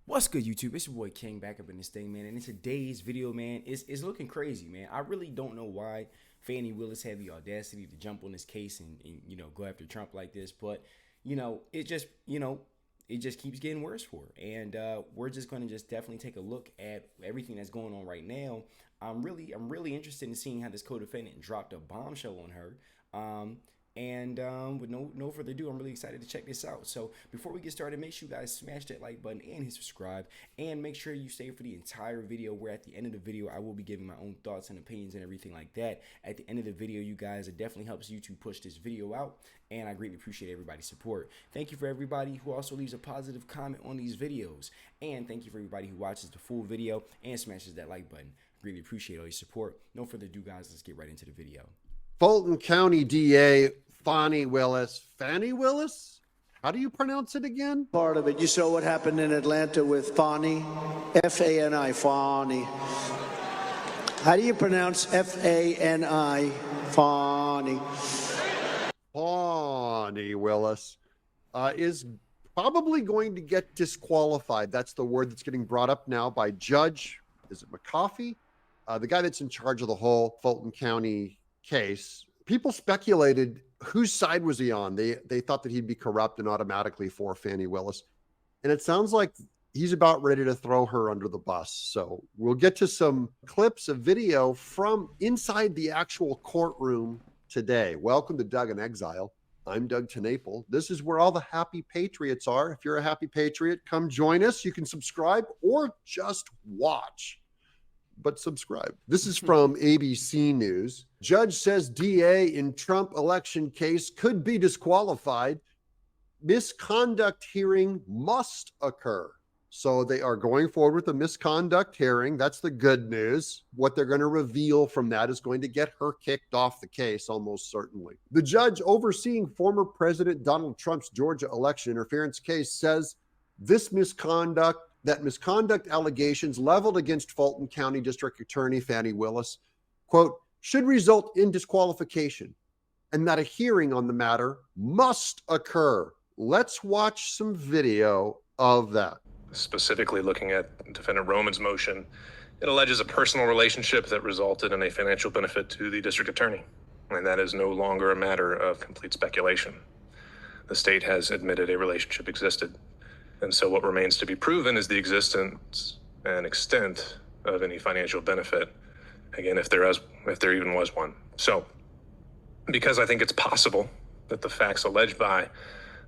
What's good, YouTube? It's your boy King back up in this thing, man. And in today's video, man, it's looking crazy, man. I really don't know why Fani Willis had the audacity to jump on this case and go after Trump like this, but it just keeps getting worse for her. And we're just gonna just definitely take a look at everything that's going on right now. I'm really interested in seeing how this co-defendant dropped a bombshell on her. With no further ado, I'm really excited to check this out. So before we get started, make sure you guys smash that like button and hit subscribe, and make sure you stay for the entire video, where at the end of the video I will be giving my own thoughts and opinions and everything like that. At the end of the video, you guys, it definitely helps YouTube push this video out, and I greatly appreciate everybody's support. Thank you for everybody who also leaves a positive comment on these videos, and thank you for everybody who watches the full video and smashes that like button. Greatly appreciate all your support. No further ado, guys, let's get right into the video. Fulton County DA Fani Willis. Fani Willis? How do you pronounce it again? Part of it. You saw what happened in Atlanta with Fani? F-A-N-I, Fani. How do you pronounce F-A-N-I, Fani? Fani Willis is probably going to get disqualified. That's the word that's getting brought up now by Judge, is it McCoffey? The guy that's in charge of the whole Fulton County case. People speculated whose side was he on. They thought that he'd be corrupt and automatically for Fani Willis. And it sounds like he's about ready to throw her under the bus. So we'll get to some clips of video from inside the actual courtroom today. Welcome to Doug in Exile. I'm Doug TeNapel. This is where all the happy patriots are. If you're a happy patriot, come join us. You can subscribe or just watch, but subscribe. This is from ABC News. Judge says DA in Trump election case could be disqualified. Misconduct hearing must occur. So they are going forward with a misconduct hearing. That's the good news. What they're going to reveal from that is going to get her kicked off the case, almost certainly. The judge overseeing former President Donald Trump's Georgia election interference case says this misconduct allegations leveled against Fulton County District Attorney Fani Willis, quote, should result in disqualification, and that a hearing on the matter must occur. Let's watch some video of that. Specifically looking at Defendant Roman's motion, it alleges a personal relationship that resulted in a financial benefit to the district attorney, and that is no longer a matter of complete speculation. The state has admitted a relationship existed. And so what remains to be proven is the existence and extent of any financial benefit, again, if there even was one. So because I think it's possible that the facts alleged by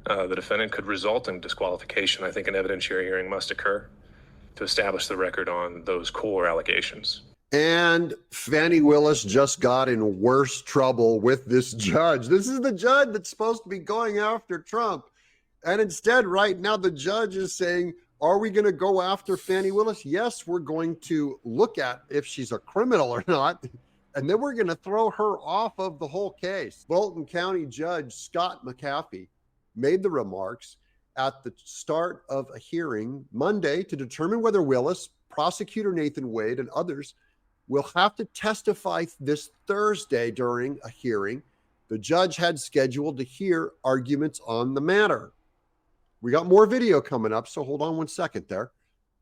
the defendant could result in disqualification, I think an evidentiary hearing must occur to establish the record on those core allegations. And Fani Willis just got in worse trouble with this judge. This is the judge that's supposed to be going after Trump. And instead, right now, the judge is saying, are we going to go after Fani Willis? Yes, we're going to look at if she's a criminal or not. And then we're going to throw her off of the whole case. Fulton County Judge Scott McAfee made the remarks at the start of a hearing Monday to determine whether Willis, prosecutor Nathan Wade, and others will have to testify this Thursday during a hearing the judge had scheduled to hear arguments on the matter. We got more video coming up, so hold on one second there.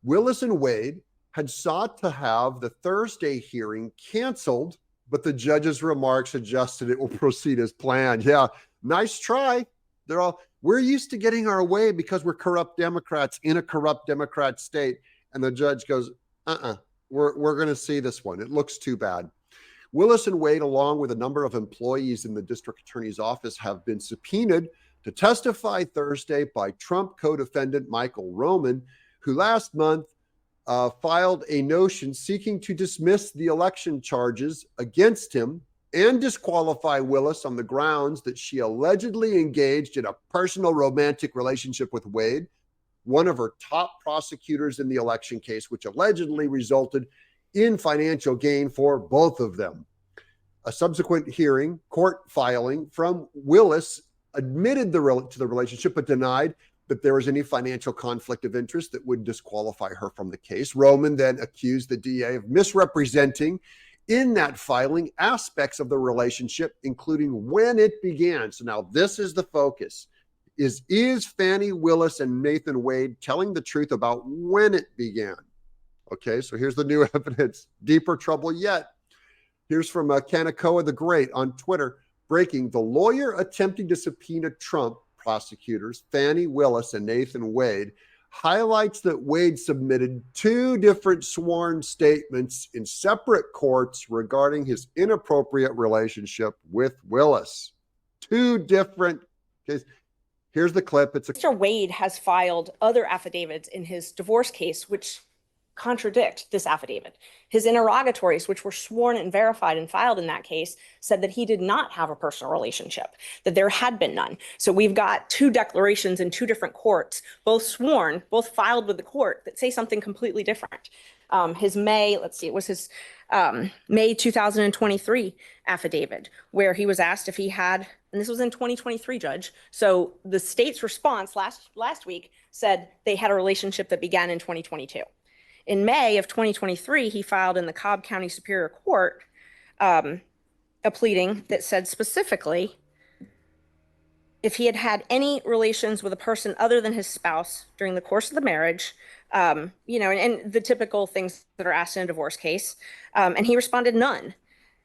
Willis and Wade had sought to have the Thursday hearing canceled, but the judge's remarks suggested it will proceed as planned. Yeah, nice try. We're used to getting our way because we're corrupt Democrats in a corrupt Democrat state. And the judge goes, we're going to see this one. It looks too bad. Willis and Wade, along with a number of employees in the district attorney's office, have been subpoenaed to testify Thursday by Trump co-defendant Michael Roman, who last month filed a motion seeking to dismiss the election charges against him and disqualify Willis on the grounds that she allegedly engaged in a personal romantic relationship with Wade, one of her top prosecutors in the election case, which allegedly resulted in financial gain for both of them. A subsequent hearing, court filing from Willis admitted to the relationship, but denied that there was any financial conflict of interest that would disqualify her from the case. Roman then accused the DA of misrepresenting in that filing aspects of the relationship, including when it began. So now this is the focus. is Fani Willis and Nathan Wade telling the truth about when it began? Okay, so here's the new evidence. Deeper trouble yet. Here's from Kanakoa the Great on Twitter. Breaking: the lawyer attempting to subpoena Trump prosecutors, Fani Willis and Nathan Wade, highlights that Wade submitted 2 different sworn statements in separate courts regarding his inappropriate relationship with Willis. 2 different cases. Here's the clip. Mr. Wade has filed other affidavits in his divorce case, which contradict this affidavit. His interrogatories, which were sworn and verified and filed in that case, said that he did not have a personal relationship, that there had been none. So we've got 2 declarations in 2 different courts, both sworn, both filed with the court, that say something completely different. His May 2023 affidavit, where he was asked if he had, and this was in 2023, Judge. So the state's response last week said they had a relationship that began in 2022. In May of 2023, he filed in the Cobb County Superior Court a pleading that said specifically if he had had any relations with a person other than his spouse during the course of the marriage, and the typical things that are asked in a divorce case, and he responded none.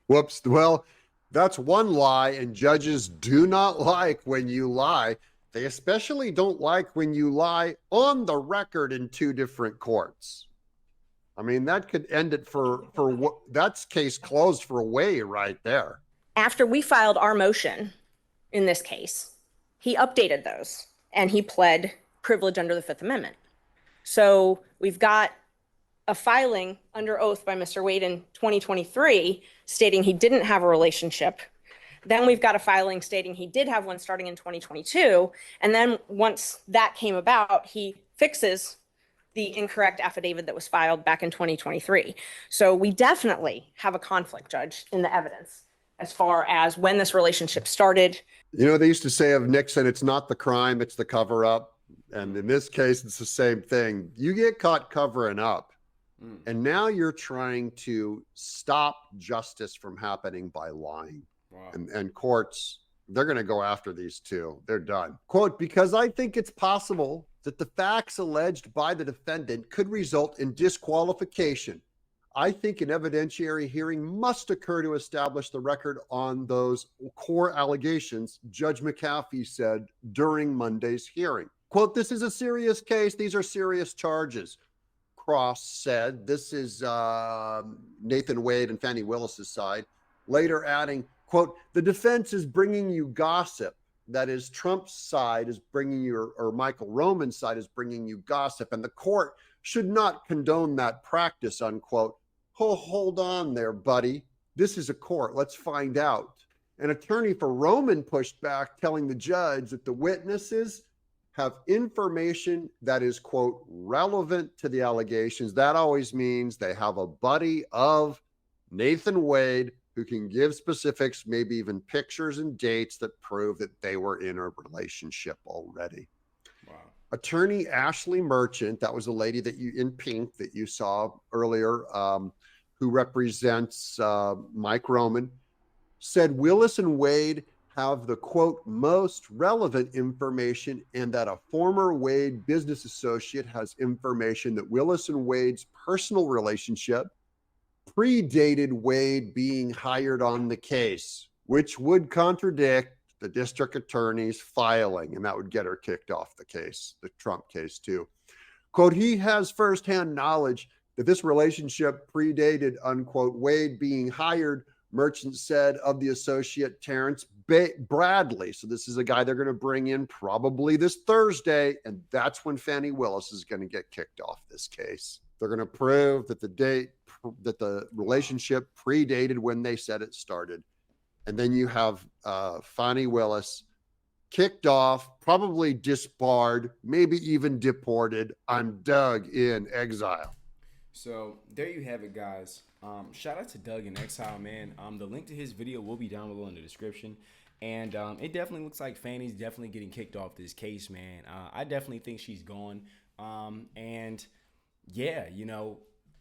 Whoops. Well, that's one lie, and judges do not like when you lie. They especially don't like when you lie on the record in 2 different courts. I mean, that could end it for that's case closed for Wade right there. After we filed our motion in this case, he updated those and he pled privilege under the 5th Amendment. So we've got a filing under oath by Mr. Wade in 2023 stating he didn't have a relationship. Then we've got a filing stating he did have one starting in 2022. And then once that came about, he fixes the incorrect affidavit that was filed back in 2023. So we definitely have a conflict, Judge, in the evidence as far as when this relationship started. You know, they used to say of Nixon, it's not the crime, it's the cover up. And in this case, it's the same thing. You get caught covering up. And now you're trying to stop justice from happening by lying. Wow. And courts, they're going to go after these 2. They're done. Quote, because I think it's possible that the facts alleged by the defendant could result in disqualification. I think an evidentiary hearing must occur to establish the record on those core allegations, Judge McAfee said during Monday's hearing. Quote, this is a serious case. These are serious charges. Cross said, this is Nathan Wade and Fani Willis's side, later adding, quote, the defense is bringing you gossip. That is, Trump's side is bringing you, or Michael Roman's side is bringing you gossip, and the court should not condone that practice, unquote. Oh, hold on there, buddy. This is a court. Let's find out. An attorney for Roman pushed back, telling the judge that the witnesses have information that is, quote, relevant to the allegations. That always means they have a buddy of Nathan Wade who can give specifics, maybe even pictures and dates that prove that they were in a relationship already. Wow. Attorney Ashley Merchant, that was a lady that you in pink that you saw earlier, who represents Mike Roman, said Willis and Wade have the, quote, most relevant information, and that a former Wade business associate has information that Willis and Wade's personal relationship predated Wade being hired on the case, which would contradict the district attorney's filing, and that would get her kicked off the case, the Trump case too. Quote, he has firsthand knowledge that this relationship predated, unquote, Wade being hired, Merchant said of the associate Terrence Bradley. So this is a guy they're going to bring in probably this Thursday, and that's when Fani Willis is going to get kicked off this case. They're going to prove that the relationship predated when they said it started. And then you have Fani Willis kicked off, probably disbarred, maybe even deported. I'm Doug in exile. So there you have it, guys. Shout out to Doug in exile, man. The link to his video will be down below in the description. And it definitely looks like Fani's definitely getting kicked off this case, man. I definitely think she's gone. And yeah,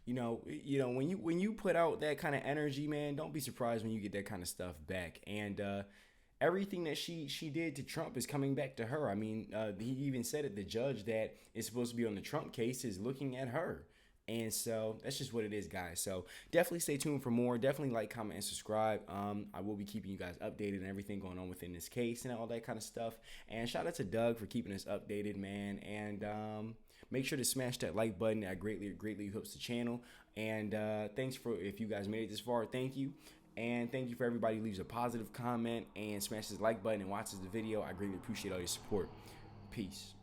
when you put out that kind of energy, man, don't be surprised when you get that kind of stuff back. And everything that she did to Trump is coming back to her. I mean, he even said it, the judge that is supposed to be on the Trump case is looking at her. And so that's just what it is, guys. So definitely stay tuned for more. Definitely like, comment, and subscribe. I will be keeping you guys updated and everything going on within this case and all that kind of stuff. And shout out to Doug for keeping us updated, man. And make sure to smash that like button. That greatly helps the channel. And thanks for, if you guys made it this far, thank you. And thank you for everybody who leaves a positive comment and smashes the like button and watches the video. I greatly appreciate all your support. Peace.